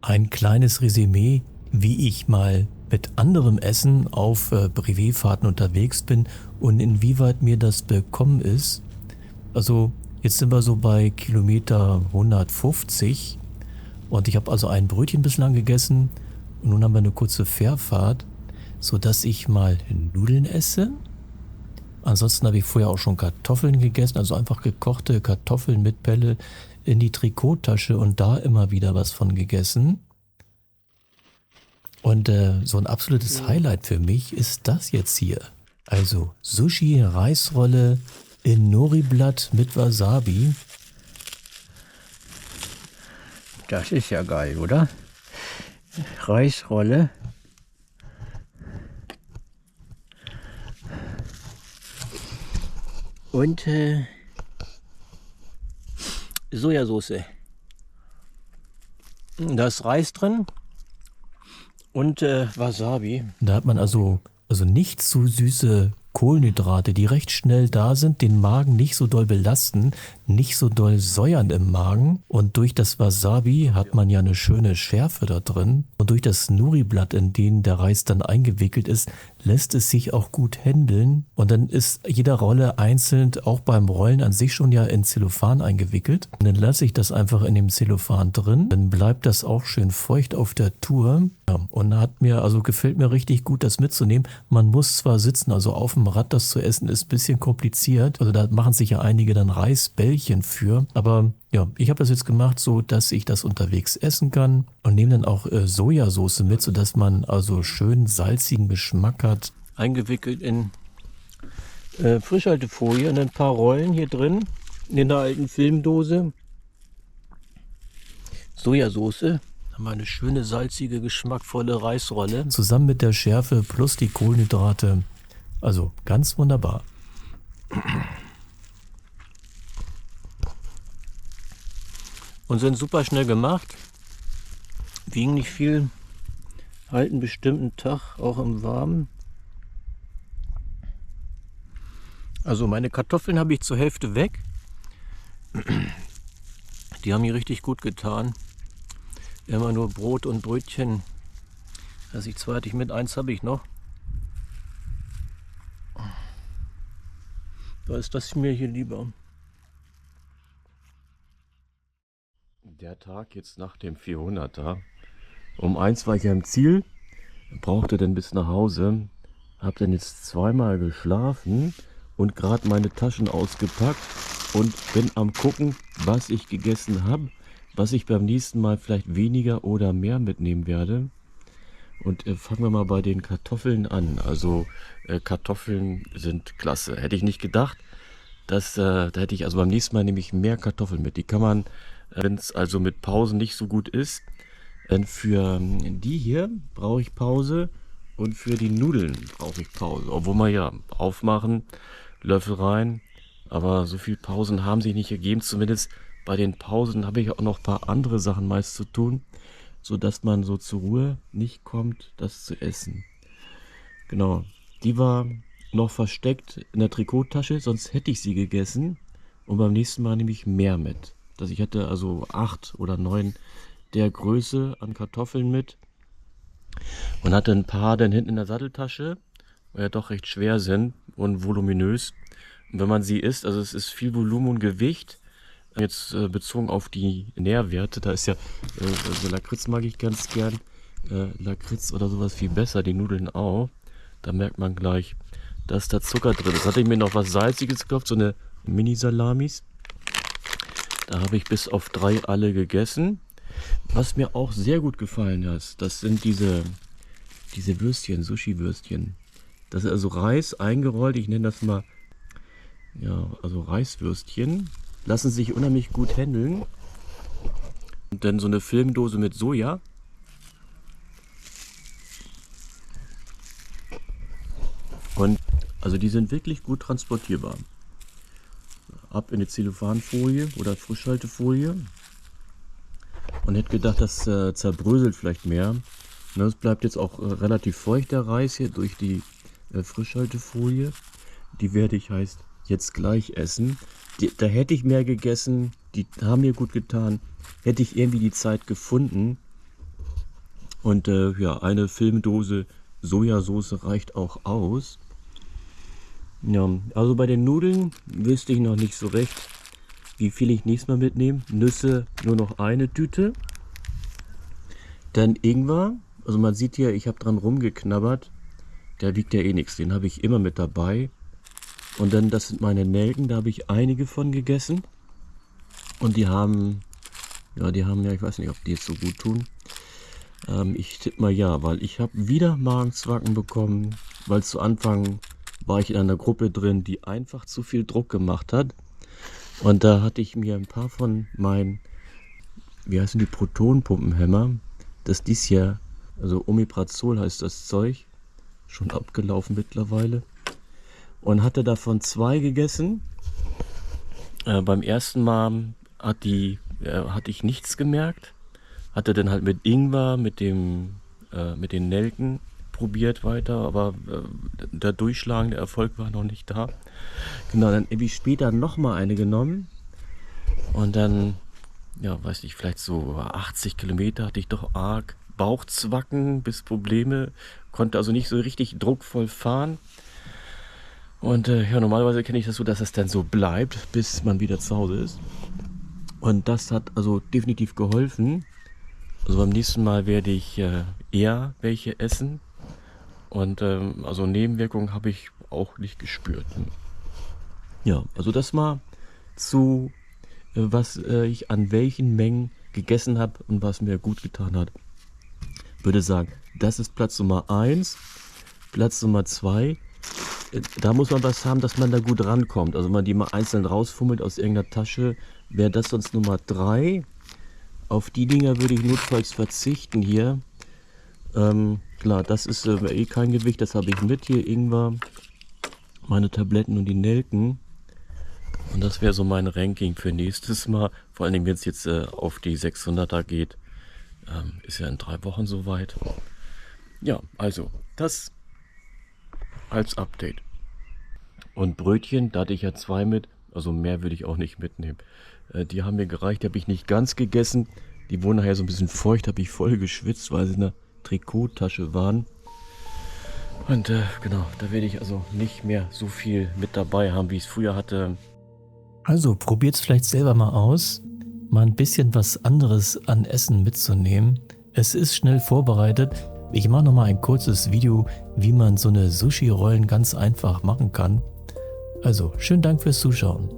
Ein kleines Resümee, wie ich mal mit anderem Essen auf Privatfahrten unterwegs bin und inwieweit mir das bekommen ist. Also jetzt sind wir so bei Kilometer 150 und ich habe also ein Brötchen bislang gegessen und nun haben wir eine kurze Fährfahrt, sodass ich mal Nudeln esse. Ansonsten habe ich vorher auch schon Kartoffeln gegessen, also einfach gekochte Kartoffeln mit Pelle in die Trikottasche und da immer wieder was von gegessen. Und so ein absolutes Highlight für mich ist das jetzt hier. Also Sushi, Reisrolle in Nori-Blatt mit Wasabi. Das ist ja geil, oder? Reisrolle. Und Sojasauce. Da ist Reis drin und Wasabi. Da hat man also nicht zu süße Kohlenhydrate, die recht schnell da sind, den Magen nicht so doll belasten, nicht so doll säuern im Magen. Und durch das Wasabi hat man ja eine schöne Schärfe da drin. Und durch das Nori-Blatt, in den der Reis dann eingewickelt ist, lässt es sich auch gut händeln. Und dann ist jede Rolle einzeln, auch beim Rollen an sich schon ja in Zellophan eingewickelt. Und dann lasse ich das einfach in dem Zellophan drin. Dann bleibt das auch schön feucht auf der Tour. Ja, und gefällt mir richtig gut, das mitzunehmen. Man muss zwar sitzen, also auf dem Rad das zu essen, ist ein bisschen kompliziert. Also da machen sich ja einige dann Reisbällchen für. Aber ja, ich habe das jetzt gemacht, so dass ich das unterwegs essen kann und nehme dann auch Sojasauce mit, sodass man also schön salzigen Geschmack hat. Eingewickelt in Frischhaltefolie und ein paar Rollen hier drin in der alten Filmdose. Sojasauce. Haben wir eine schöne salzige, geschmackvolle Reisrolle. Zusammen mit der Schärfe plus die Kohlenhydrate. Also ganz wunderbar. Und sind super schnell gemacht. Wiegen nicht viel. Halten bestimmt einen Tag, auch im Warmen. Also meine Kartoffeln habe ich zur Hälfte weg. Die haben mir richtig gut getan. Immer nur Brot und Brötchen. Also ich zwei hatte ich mit, eins habe ich noch. Da ist das mir hier lieber. Der Tag jetzt nach dem 400er. Um 1 war ich ja im Ziel, brauchte dann bis nach Hause, habe dann jetzt zweimal geschlafen und gerade meine Taschen ausgepackt und bin am gucken, was ich gegessen habe, was ich beim nächsten Mal vielleicht weniger oder mehr mitnehmen werde. Und fangen wir mal bei den Kartoffeln an. Also Kartoffeln sind klasse. Hätte ich nicht gedacht, da hätte ich also beim nächsten Mal nämlich mehr Kartoffeln mit. Die kann man, wenn es also mit Pausen nicht so gut ist, für die hier brauche ich Pause und für die Nudeln brauche ich Pause. Obwohl wir ja aufmachen, Löffel rein, aber so viel Pausen haben sich nicht ergeben. Zumindest bei den Pausen habe ich auch noch ein paar andere Sachen meist zu tun, sodass man so zur Ruhe nicht kommt, das zu essen. Genau, die war noch versteckt in der Trikottasche, sonst hätte ich sie gegessen und beim nächsten Mal nehme ich mehr mit. Ich hatte also 8 oder 9 der Größe an Kartoffeln mit und hatte ein paar dann hinten in der Satteltasche, weil ja doch recht schwer sind und voluminös. Und wenn man sie isst, also es ist viel Volumen und Gewicht, jetzt bezogen auf die Nährwerte, da ist ja, also Lakritz mag ich ganz gern, Lakritz oder sowas viel besser, die Nudeln auch. Da merkt man gleich, dass da Zucker drin ist. Hatte ich mir noch was Salziges gekauft, so eine Mini-Salamis. Da habe ich bis auf 3 alle gegessen. Was mir auch sehr gut gefallen hat, das sind diese Würstchen, Sushi-Würstchen. Das ist also Reis eingerollt, ich nenne das mal, ja, also Reiswürstchen. Lassen sich unheimlich gut handeln. Und dann so eine Filmdose mit Soja. Und also die sind wirklich gut transportierbar. Ab in die Zellophanfolie oder Frischhaltefolie. Und hätte gedacht, das zerbröselt vielleicht mehr. Es bleibt jetzt auch relativ feucht, der Reis hier, durch die Frischhaltefolie. Die werde ich jetzt gleich essen. Da hätte ich mehr gegessen, die haben mir gut getan. Hätte ich irgendwie die Zeit gefunden, Und ja, eine Filmdose Sojasauce reicht auch aus. Ja, also bei den Nudeln wüsste ich noch nicht so recht, wie viel ich nächstes Mal mitnehme. Nüsse nur noch eine Tüte. Dann Ingwer. Also man sieht hier, ich habe dran rumgeknabbert. Der wiegt ja eh nichts. Den habe ich immer mit dabei. Und dann, das sind meine Nelken. Da habe ich einige von gegessen. Und die haben ja, ich weiß nicht, ob die jetzt so gut tun. Ich tippe mal ja, weil ich habe wieder Magenzwacken bekommen, weil zu Anfang war ich in einer Gruppe drin, die einfach zu viel Druck gemacht hat. Und da hatte ich mir ein paar von meinen, wie heißen die, Protonpumpenhämmer, das dies hier, also Omeprazol heißt das Zeug, schon abgelaufen mittlerweile. Und hatte davon 2 gegessen. Beim ersten Mal hatte ich nichts gemerkt. Hatte dann halt mit Ingwer, mit den Nelken probiert weiter, aber der durchschlagende Erfolg war noch nicht da. Genau, dann irgendwie später nochmal eine genommen und dann, ja, weiß nicht, vielleicht so 80 Kilometer hatte ich doch arg Bauchzwacken bis Probleme, konnte also nicht so richtig druckvoll fahren. Und ja, normalerweise kenne ich das so, dass es dann so bleibt, bis man wieder zu Hause ist. Und das hat also definitiv geholfen. Also beim nächsten Mal werde ich eher welche essen. Und also Nebenwirkungen habe ich auch nicht gespürt. Ja, also das mal zu, was ich an welchen Mengen gegessen habe und was mir gut getan hat. Würde sagen, das ist Platz Nummer 1. Platz Nummer 2. Da muss man was haben, dass man da gut rankommt. Also wenn man die mal einzeln rausfummelt aus irgendeiner Tasche, wäre das sonst Nummer 3. Auf die Dinger würde ich notfalls verzichten hier. Klar, das ist eh kein Gewicht, das habe ich mit hier. Ingwer, meine Tabletten und die Nelken. Und das wäre so mein Ranking für nächstes Mal. Vor allen Dingen, wenn es jetzt auf die 600er geht. Ist ja in 3 Wochen soweit. Ja, also das als Update. Und Brötchen, da hatte ich ja 2 mit. Also mehr würde ich auch nicht mitnehmen. Die haben mir gereicht, die habe ich nicht ganz gegessen. Die wurden nachher so ein bisschen feucht, habe ich voll geschwitzt, weil sie in einer Trikottasche waren. Und genau, da werde ich also nicht mehr so viel mit dabei haben, wie ich es früher hatte. Also probiert es vielleicht selber mal aus, mal ein bisschen was anderes an Essen mitzunehmen. Es ist schnell vorbereitet. Ich mache nochmal ein kurzes Video, wie man so eine Sushi-Rollen ganz einfach machen kann. Also, schönen Dank fürs Zuschauen.